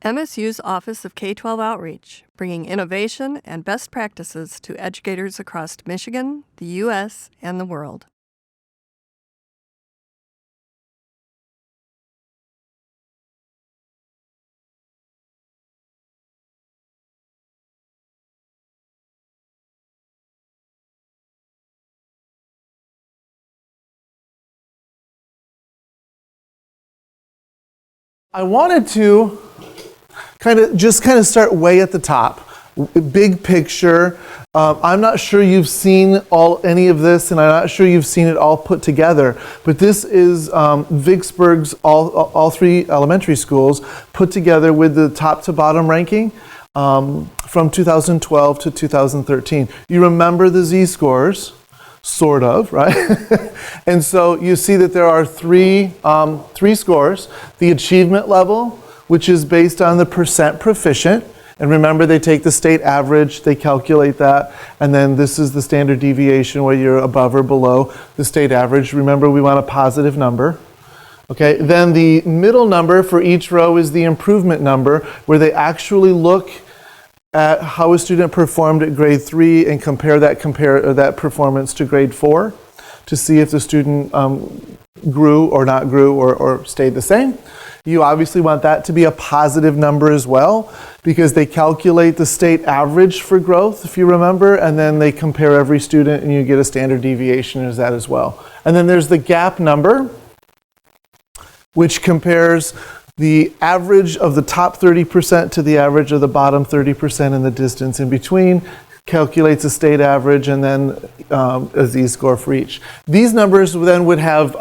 MSU's Office of K-12 Outreach, bringing innovation and best practices to educators across Michigan, the U.S., and the world. I wanted to kind of start way at the top, big picture. I'm not sure you've seen any of this, and I'm not sure you've seen it all put together. But this is Vicksburg's all three elementary schools put together with the top to bottom ranking from 2012 to 2013. You remember the Z-scores? Sort of, right? And so you see that there are three scores. The achievement level, which is based on the percent proficient. And remember, they take the state average, they calculate that, and then this is the standard deviation where you're above or below the state average. Remember, we want a positive number. Okay, then the middle number for each row is the improvement number, where they actually look at how a student performed at grade 3 and compare that performance to grade 4 to see if the student grew or not grew or stayed the same. You obviously want that to be a positive number as well, because they calculate the state average for growth, if you remember, and then they compare every student and you get a standard deviation as that as well. And then there's the gap number, which compares the average of the top 30% to the average of the bottom 30% in the distance in between, calculates a state average, and then a Z-score for each. These numbers then would have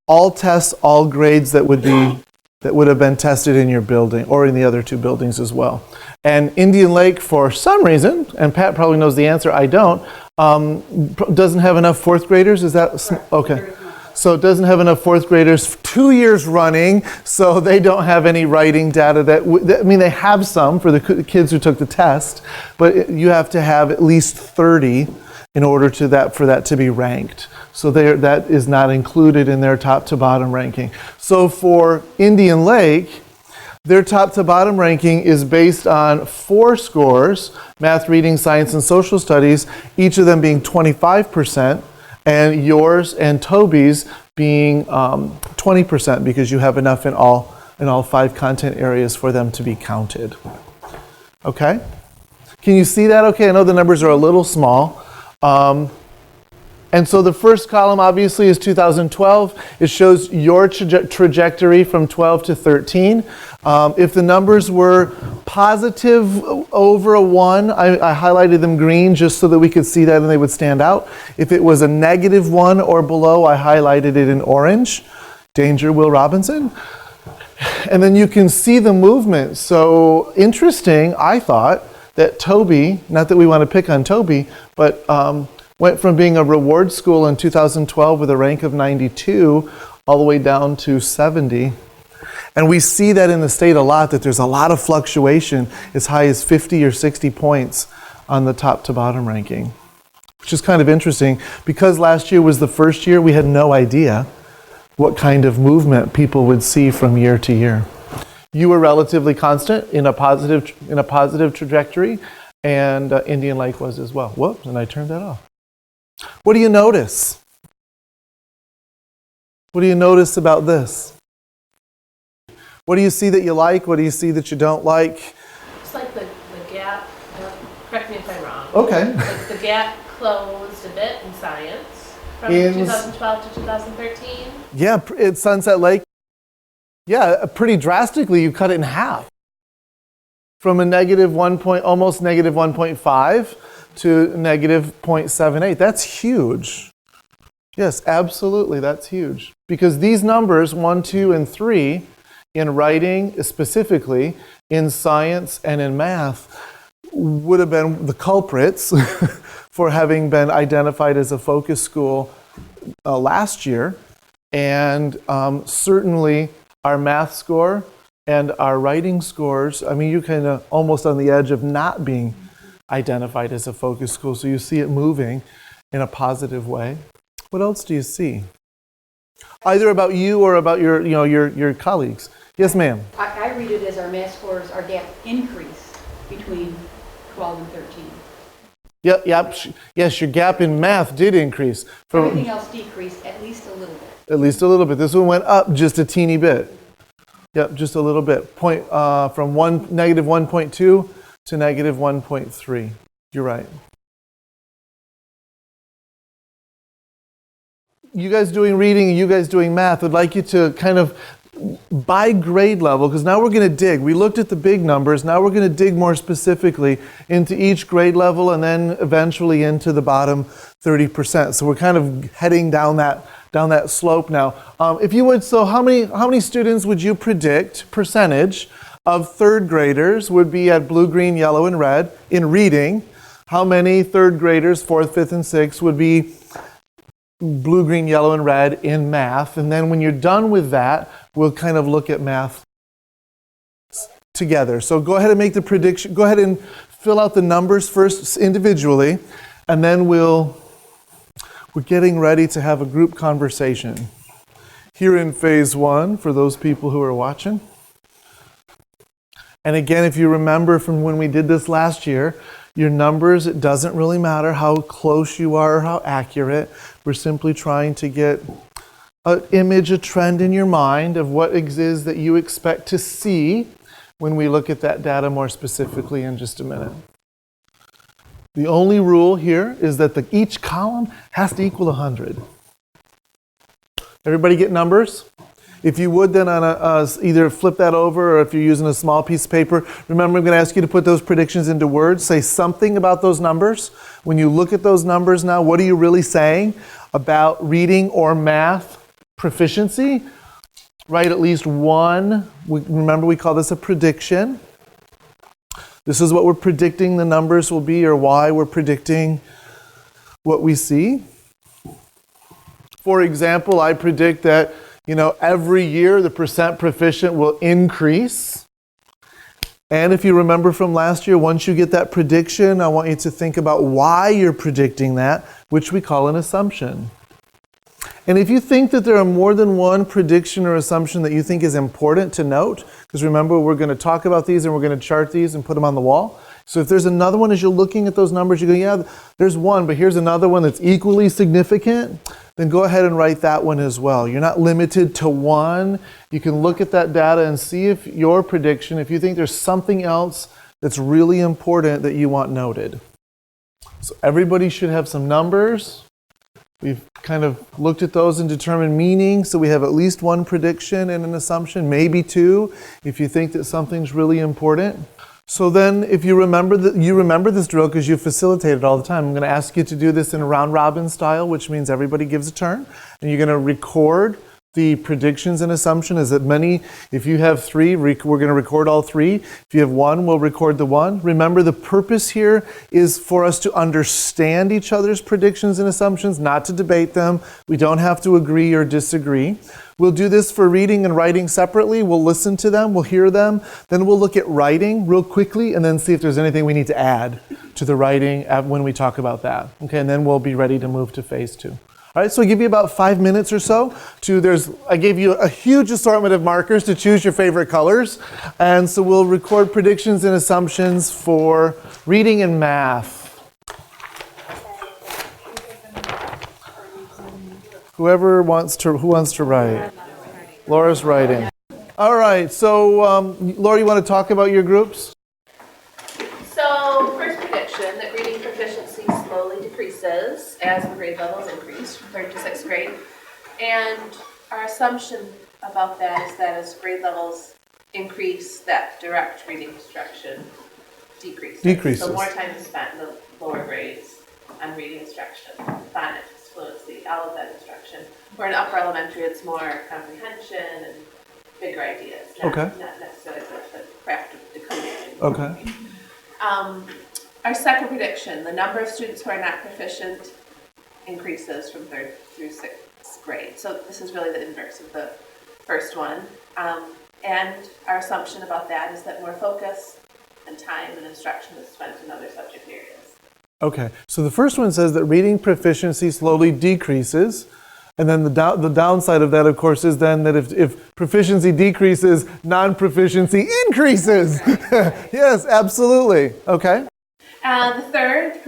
all tests, all grades that would have been tested in your building or in the other two buildings as well. And Indian Lake, for some reason, and Pat probably knows the answer, I don't, doesn't have enough fourth graders. Is that okay? So it doesn't have enough fourth graders 2 years running, so they don't have any writing data I mean, they have some for the kids who took the test, but you have to have at least 30 in order for that to be ranked. So that is not included in their top to bottom ranking. So for Indian Lake, their top to bottom ranking is based on 4 scores, math, reading, science, and social studies, each of them being 25%. And yours and Toby's being 20% because you have enough in all 5 content areas for them to be counted. Okay? Can you see that? Okay, I know the numbers are a little small. And so the first column obviously is 2012. It shows your trajectory from 12 to 13. If the numbers were positive over a 1, I highlighted them green just so that we could see that and they would stand out. If it was a negative 1 or below, I highlighted it in orange. Danger, Will Robinson. And then you can see the movement. So interesting, I thought, that Toby, not that we want to pick on Toby, but went from being a reward school in 2012 with a rank of 92 all the way down to 70. And we see that in the state a lot, that there's a lot of fluctuation as high as 50 or 60 points on the top to bottom ranking, which is kind of interesting because last year was the first year we had no idea what kind of movement people would see from year to year. You were relatively constant in a positive trajectory, and Indian Lake was as well. Whoops, and I turned that off. What do you notice? What do you notice about this? What do you see that you like? What do you see that you don't like? It's like the gap, correct me if I'm wrong. Okay. Like the gap closed a bit in science from 2012 to 2013. Yeah, at Sunset Lake. Yeah, pretty drastically, you cut it in half. From a almost negative 1.5 to negative 0.78. That's huge. Yes, absolutely, that's huge. Because these numbers, 1, 2, and 3, in writing specifically, in science and in math, would have been the culprits for having been identified as a focus school last year. And certainly our math score and our writing scores, I mean, you're kind of almost on the edge of not being identified as a focus school. So you see it moving in a positive way. What else do you see? Either about you or about your colleagues. Yes, ma'am. I read it as our math scores, our gap increased between 12 and 13. Yes, your gap in math did increase. Everything else decreased at least a little bit. At least a little bit. This one went up just a teeny bit. Yep, just a little bit. From negative 1.2 to negative 1.3. You're right. You guys doing reading and you guys doing math, I'd like you to kind of, by grade level, because now we're going to dig. We looked at the big numbers. Now we're going to dig more specifically into each grade level and then eventually into the bottom 30%. So we're kind of heading down that slope now. If you would, so how many students would you predict percentage of third graders would be at blue, green, yellow, and red in reading? How many third graders, fourth, fifth, and sixth would be blue, green, yellow, and red in math? And then when you're done with that, we'll kind of look at math together. So go ahead and make the prediction. Go ahead and fill out the numbers first individually, and then we're getting ready to have a group conversation here in phase one for those people who are watching. And again, if you remember from when we did this last year, your numbers, it doesn't really matter how close you are or how accurate. We're simply trying to get an image, a trend in your mind of what it is that you expect to see when we look at that data more specifically in just a minute. The only rule here is that each column has to equal 100. Everybody get numbers? If you would, then either flip that over, or if you're using a small piece of paper, remember I'm going to ask you to put those predictions into words. Say something about those numbers. When you look at those numbers now, what are you really saying about reading or math proficiency? Write at least one. Remember, we call this a prediction. This is what we're predicting the numbers will be, or why we're predicting what we see. For example, I predict that every year the percent proficient will increase. And if you remember from last year, once you get that prediction, I want you to think about why you're predicting that, which we call an assumption. And if you think that there are more than one prediction or assumption that you think is important to note, because remember, we're going to talk about these and we're going to chart these and put them on the wall. So if there's another one, as you're looking at those numbers, you go, yeah, there's one, but here's another one that's equally significant, then go ahead and write that one as well. You're not limited to one. You can look at that data and see if your prediction, if you think there's something else that's really important that you want noted. So everybody should have some numbers. We've kind of looked at those and determined meaning, so we have at least one prediction and an assumption, maybe two, if you think that something's really important. So then, if you remember this drill because you facilitate it all the time, I'm going to ask you to do this in a round robin style, which means everybody gives a turn, and you're going to record the predictions and assumption as many. If you have three, we're going to record all three. If you have one, we'll record the one. Remember, the purpose here is for us to understand each other's predictions and assumptions, not to debate them. We don't have to agree or disagree. We'll do this for reading and writing separately. We'll listen to them, we'll hear them, then we'll look at writing real quickly and then see if there's anything we need to add to the writing when we talk about that. Okay, and then we'll be ready to move to phase two. All right, so I give you about 5 minutes or so I gave you a huge assortment of markers to choose your favorite colors. And so we'll record predictions and assumptions for reading and math. Who wants to write? Laura's writing. All right, so Laura, you want to talk about your groups? So, first prediction, that reading proficiency slowly decreases as the grade levels increase from 3rd to 6th grade. And our assumption about that is that as grade levels increase, that direct reading instruction decreases. So more time is spent in the lower grades on reading instruction, phonics, fluency, alphabet instruction. Where in upper elementary, it's more comprehension and bigger ideas, not necessarily the craft of decoding. Okay. Our second prediction, the number of students who are not proficient increases from 3rd through 6th grade. So this is really the inverse of the first one. And our assumption about that is that more focus and time and instruction is spent in other subject areas. Okay, so the first one says that reading proficiency slowly decreases And then the downside of that, of course, is then that if proficiency decreases, non-proficiency increases. Yes, absolutely. Okay. The third,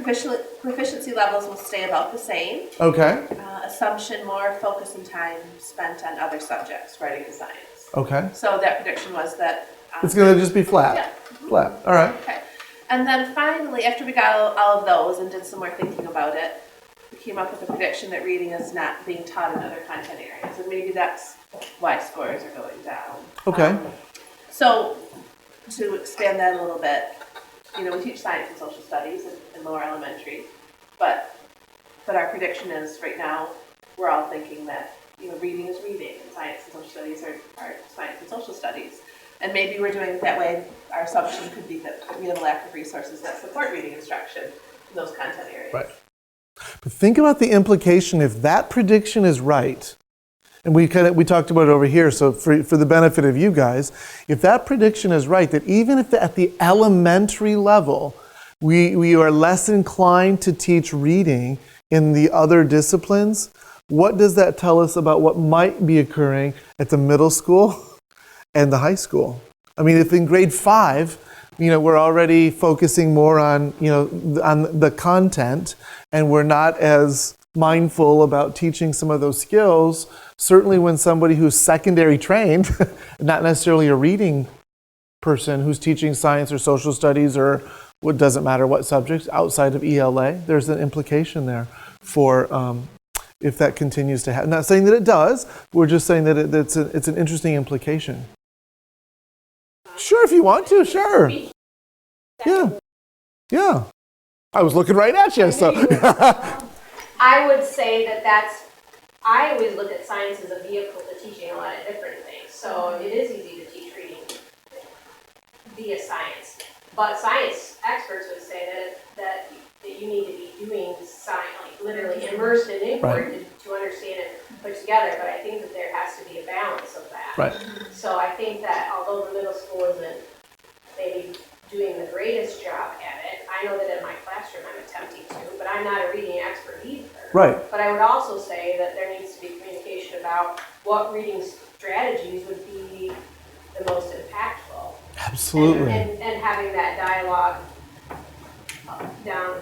proficiency levels will stay about the same. Okay. Assumption, more focus and time spent on other subjects, writing and science. Okay. So that prediction was that It's going to just be flat. Yeah. Flat. All right. Okay. And then finally, after we got all of those and did some more thinking about it, we came up with a prediction that reading is not being taught in other content areas. And maybe that's why scores are going down. Okay. So to expand that a little bit, we teach science and social studies in lower elementary, but our prediction is right now we're all thinking that reading is reading and science and social studies are science and social studies. And maybe we're doing it that way. Our assumption could be that we have a lack of resources that support reading instruction in those content areas. Right. But think about the implication if that prediction is right, and we talked about it over here, so for the benefit of you guys, if that prediction is right, that even if at the elementary level, we are less inclined to teach reading in the other disciplines, what does that tell us about what might be occurring at the middle school and the high school? I mean, if in grade 5, we're already focusing more on, on the content, and we're not as mindful about teaching some of those skills, certainly when somebody who's secondary trained, not necessarily a reading person who's teaching science or social studies or what doesn't matter what subjects outside of ELA, there's an implication there for if that continues to happen. Not saying that it does, we're just saying that it's an interesting implication. Sure, if you want to, sure. Yeah. Yeah. I was looking right at you, so. I would say I always look at science as a vehicle to teaching a lot of different things. So it is easy to teach reading via science. But science experts would say that you need to be doing science, like literally immersed in inquiry to understand and put together. But I think that there has to be a balance of that. Right. So I think that although the middle school isn't maybe doing the greatest job at it, I know that in my classroom I'm attempting to, but I'm not a reading expert either. Right. But I would also say that there needs to be communication about what reading strategies would be the most impactful. Absolutely. And having that dialogue down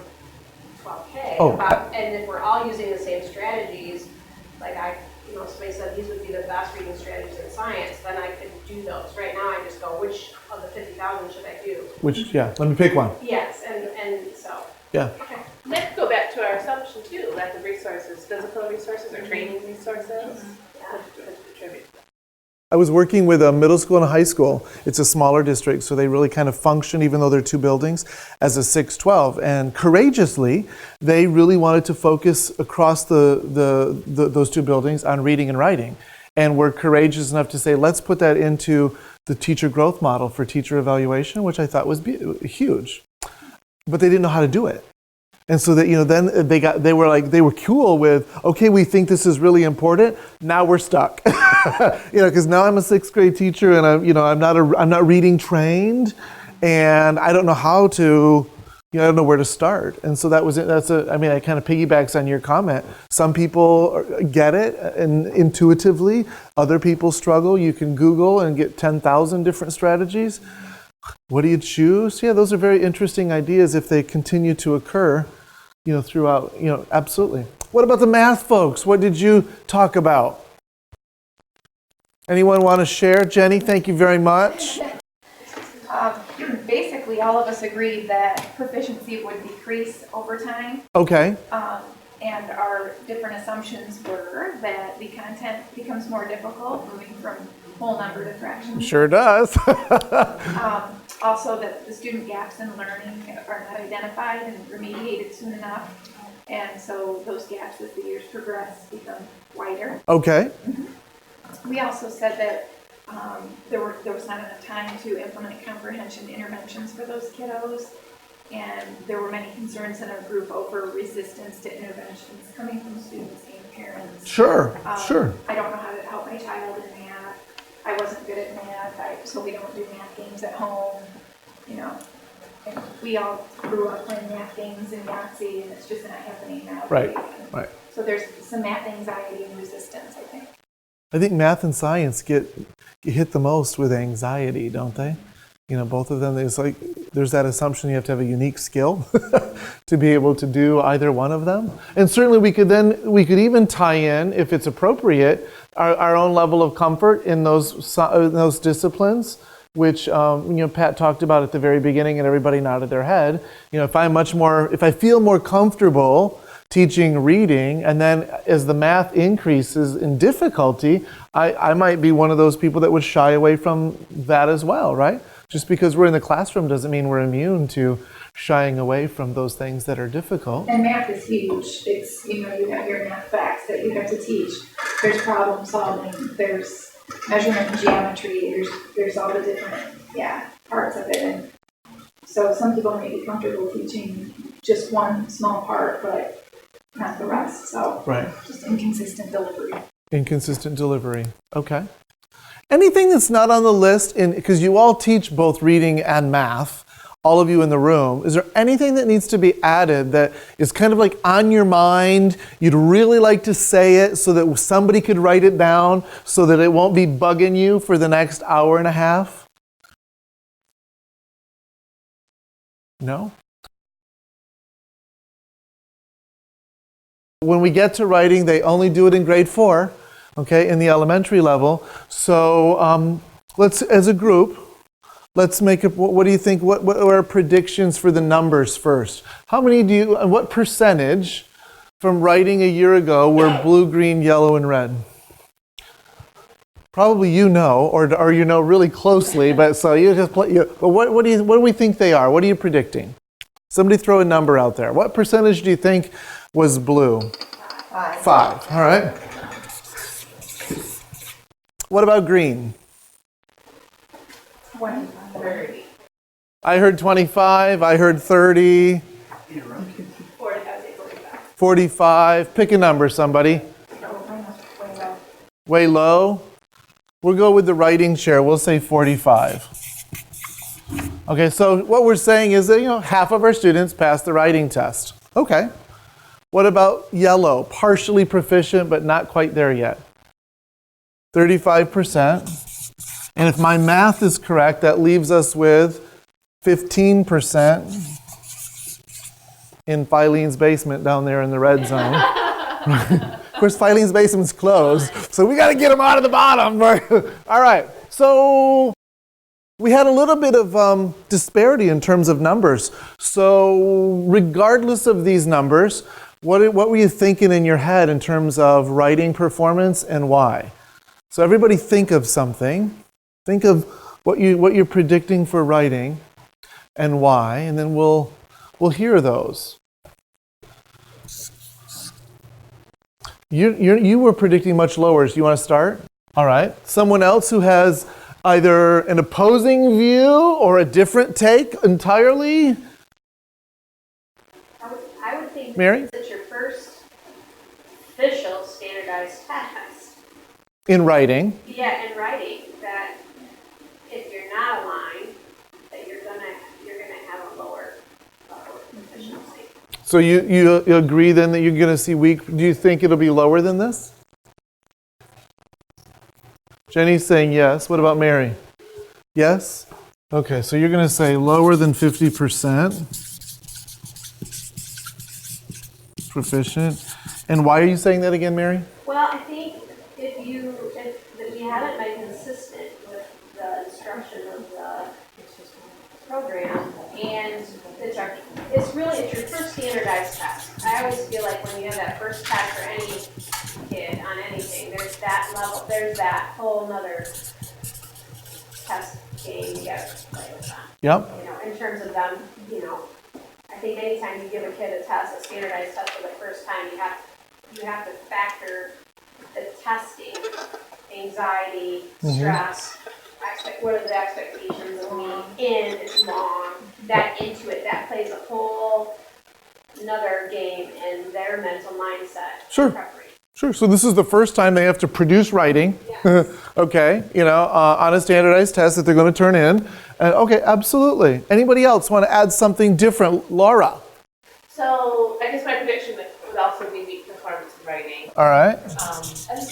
12K. Oh. And if we're all using the same strategies, like somebody said these would be the best reading strategies in science, then I could do those. Right now I just go, which of the 50,000 should I do? Let me pick one. Yes, and so. Yeah. Okay. Let's go back to our assumption too, lack of resources, physical resources or training resources. Contribute. I was working with a middle school and a high school. It's a smaller district, so they really kind of function, even though they're two buildings, as a 612. And courageously, they really wanted to focus across those two buildings on reading and writing. And were courageous enough to say, let's put that into the teacher growth model for teacher evaluation, which I thought was huge. But they didn't know how to do it. And so that, then they were cool with, okay, we think this is really important. Now we're stuck, because now I'm a 6th grade teacher and I'm not reading trained, and I don't know how to, I don't know where to start. And so that was it. It kind of piggybacks on your comment. Some people get it and intuitively, other people struggle. You can Google and get 10,000 different strategies. What do you choose? Yeah, those are very interesting ideas if they continue to occur, throughout, absolutely. What about the math folks? What did you talk about? Anyone want to share? Jenny, thank you very much. Basically, all of us agreed that proficiency would decrease over time. Okay. And our different assumptions were that the content becomes more difficult, moving from whole number to fractions. Sure does. Also, that the student gaps in learning are not identified and remediated soon enough. And so those gaps, as the years progress, become wider. Okay. We also said that there was not enough time to implement comprehension interventions for those kiddos. And there were many concerns in our group over resistance to interventions coming from students and parents. Sure. I don't know how to help my child in math. I wasn't good at math, so we don't do math games at home. And we all grew up playing math games and Yahtzee, and it's just not happening now. Right. So there's some math anxiety and resistance, I think. I think math and science get hit the most with anxiety, don't they? You know, both of them, there's that assumption you have to have a unique skill to be able to do either one of them. And certainly we could even tie in, if it's appropriate, our own level of comfort in those disciplines, which Pat talked about at the very beginning, and everybody nodded their head. You know, if I feel more comfortable teaching reading, and then as the math increases in difficulty, I might be one of those people that would shy away from that as well, right? Just because we're in the classroom doesn't mean we're immune to shying away from those things that are difficult. And math is huge. It's, you have your math facts that you have to teach. There's problem solving, there's measurement and geometry, there's all the different, parts of it. And so some people may be comfortable teaching just one small part, but not the rest. So right. Just inconsistent delivery. Inconsistent delivery. Okay. Anything that's not on the list, because you all teach both reading and math, all of you in the room, is there anything that needs to be added that is kind of like on your mind, you'd really like to say it so that somebody could write it down so that it won't be bugging you for the next hour and a half? No? When we get to writing, they only do it in grade 4. Okay, in the elementary level. So let's, as a group, let's make it, what do you think, what are predictions for the numbers first? What percentage from writing a year ago were blue, green, yellow, and red? Probably or you know really closely, but so you just play, but what do we think they are? What are you predicting? Somebody throw a number out there. What percentage do you think was blue? 5. All right. What about green? 30. I heard 25. I heard 30. 45. Pick a number, somebody. Way low? We'll go with the writing share. We'll say 45. Okay, so what we're saying is that, half of our students passed the writing test. Okay. What about yellow? Partially proficient, but not quite there yet. 35%. And if my math is correct, that leaves us with 15% in Filene's basement down there in the red zone. Of course, Filene's basement's closed, so we got to get them out of the bottom. All right, so we had a little bit of disparity in terms of numbers. So regardless of these numbers, what were you thinking in your head in terms of writing performance and why? So everybody think of something. Think of what you're predicting for writing and why, and then we'll hear those. You were predicting much lower. So you want to start? All right. Someone else who has either an opposing view or a different take entirely? I would think Mary? it's your first official standardized test. In writing. Yeah, in writing, that if you're not aligned, that you're gonna have a lower efficiency. So you agree then that you're going to see weak? Do you think it'll be lower than this? Jenny's saying yes. What about Mary? Yes? Okay, so you're going to say lower than 50% proficient. And why are you saying that again, Mary? Well, I think if you haven't been consistent with the instruction of the program, and it's your first standardized test. I always feel like when you have that first test for any kid on anything, there's that level, there's that whole nother test game you got to play with them. Yep. In terms of them, I think anytime you give a kid a test, a standardized test for the first time, you have to factor the testing, anxiety, stress, what are the expectations of me, it's long, that into it, that plays a whole another game in their mental mindset. Sure. Preparation. Sure. So this is the first time they have to produce writing. Yes. Okay. On a standardized test that they're going to turn in. Okay, absolutely. Anybody else want to add something different? Laura. So I guess my prediction would also be weak performance in All right. And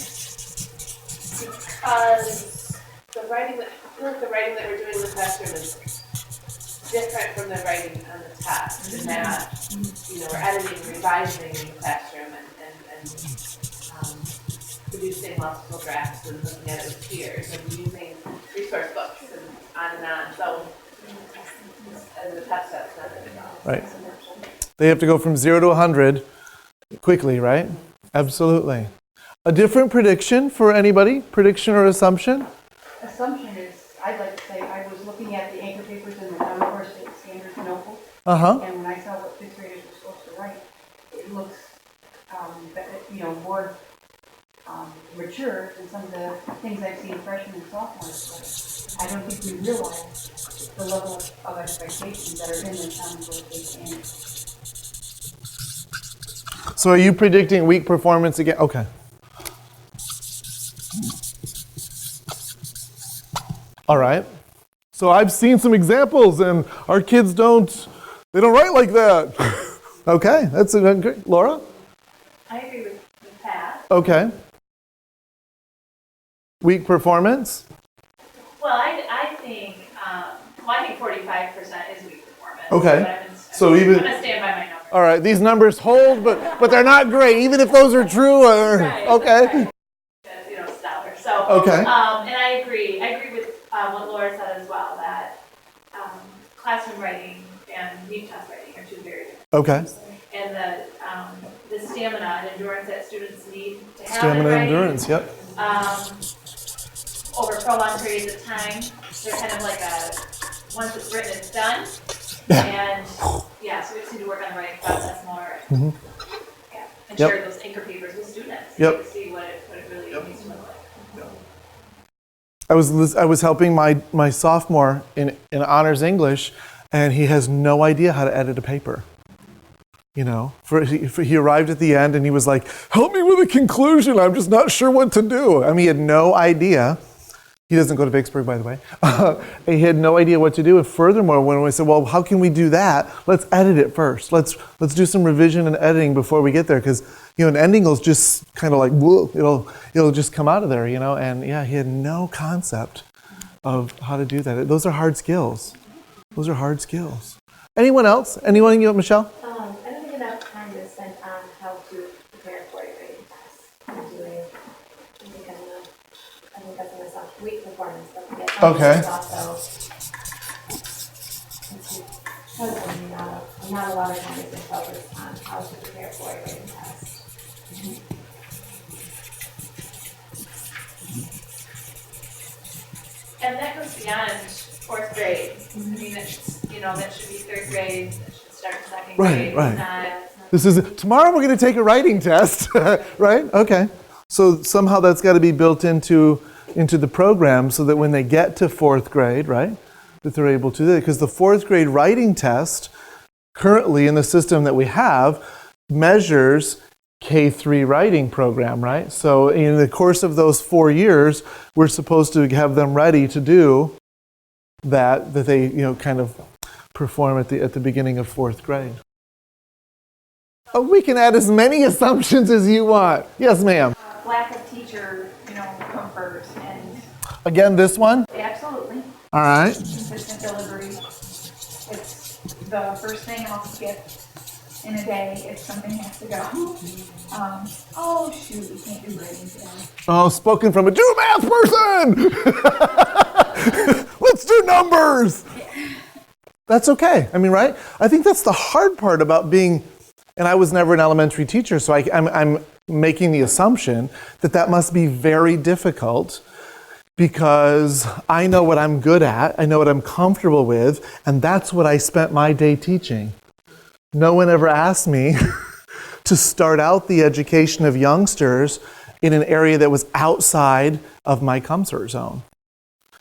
because the writing that, I feel like the writing that we're doing in the classroom is different from the writing on the test, in that, we're editing, revising in the classroom and producing multiple drafts and looking at it with peers and using resource books and on and on. So, and the test set's not going to go. Right. They have to go from 0 to 100 quickly, right? Absolutely. A different prediction for anybody? Prediction or assumption? Assumption is, I'd like to say, I was looking at the anchor papers in the Common Core State Standards notebook, Uh-huh. and when I saw what fifth graders were supposed to write, it looks, more mature than some of the things I've seen freshmen and sophomores write. I don't think we realize the level of expectations that are in the Common Core State Standards. So are you predicting weak performance again? Okay. All right. So I've seen some examples and our kids don't write like that. Okay, that's great. Laura? I agree with Pat. Okay. Weak performance? Well, I think 45% is weak performance. Okay. So I'm gonna stand by my number. All right, these numbers hold, but they're not great, even if those are true. Right, Okay. right. Stellar. So, Okay. and I agree with what Laura said as well, that classroom writing and unit test writing are two very different. Okay. And the stamina and endurance that students need to have in Stamina writing, endurance, yep. over prolonged periods of time, they're kind of like once it's written, it's done. And so we just need to work on the writing process more. And share those anchor papers with students. Yep. To see what it really needs to look like. I was helping my sophomore in honors English, and he has no idea how to edit a paper. He arrived at the end and he was like, "Help me with a conclusion. I'm just not sure what to do." I mean, he had no idea. He doesn't go to Vicksburg, by the way. He had no idea what to do. And furthermore, when we said, "Well, how can we do that? Let's edit it first. Let's do some revision and editing before we get there, because an ending will just kind of like it'll just come out of there, And he had no concept of how to do that. Those are hard skills. Those are hard skills. Anyone else? Anyone? Michelle? I don't think enough time is spent on how to prepare for a grading test. I think that's an assumption. Weak performance, but the assumption Okay. is also not a lot of time has been focused on how to prepare for a grading test. And that goes beyond fourth grade. I mean, that should be third grade, that should start second grade. Right. Tomorrow we're going to take a writing test, right? Okay. So somehow that's got to be built into the program so that when they get to fourth grade, right, that they're able to do it. Because the fourth grade writing test currently in the system that we have measures K3 writing program, right? So in the course of those 4 years, we're supposed to have them ready to do that they kind of perform at the beginning of fourth grade. Oh, we can add as many assumptions as you want. Yes, ma'am. Lack of teacher, comfort and Again, this one? absolutely All right. consistent delivery. It's the first thing I'll skip in a day if something has to go. Oh shoot, we can't do grading today. Oh, spoken from a true math person! Let's do numbers! That's okay. I mean, right? I think that's the hard part about being, and I was never an elementary teacher, so I'm making the assumption that must be very difficult because I know what I'm good at, I know what I'm comfortable with, and that's what I spent my day teaching. No one ever asked me to start out the education of youngsters in an area that was outside of my comfort zone.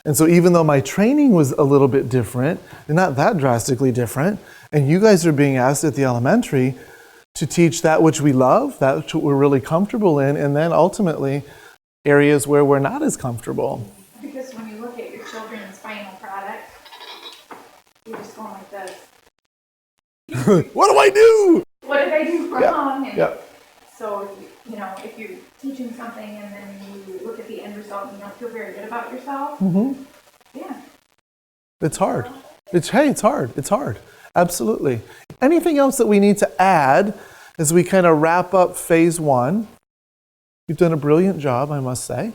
And so even though my training was a little bit different, and not that drastically different, and you guys are being asked at the elementary to teach that which we love, that which we're really comfortable in, and then ultimately areas where we're not as comfortable. Because when you look at your children's final product, you're just going like this. What do I do? What did I do wrong? And Yep. So, you know, if you're teaching something and then you look at the end result and you don't feel very good about yourself, yeah. It's hard. It's hard. It's hard. Absolutely. Anything else that we need to add as we kind of wrap up phase 1? You've done a brilliant job, I must say.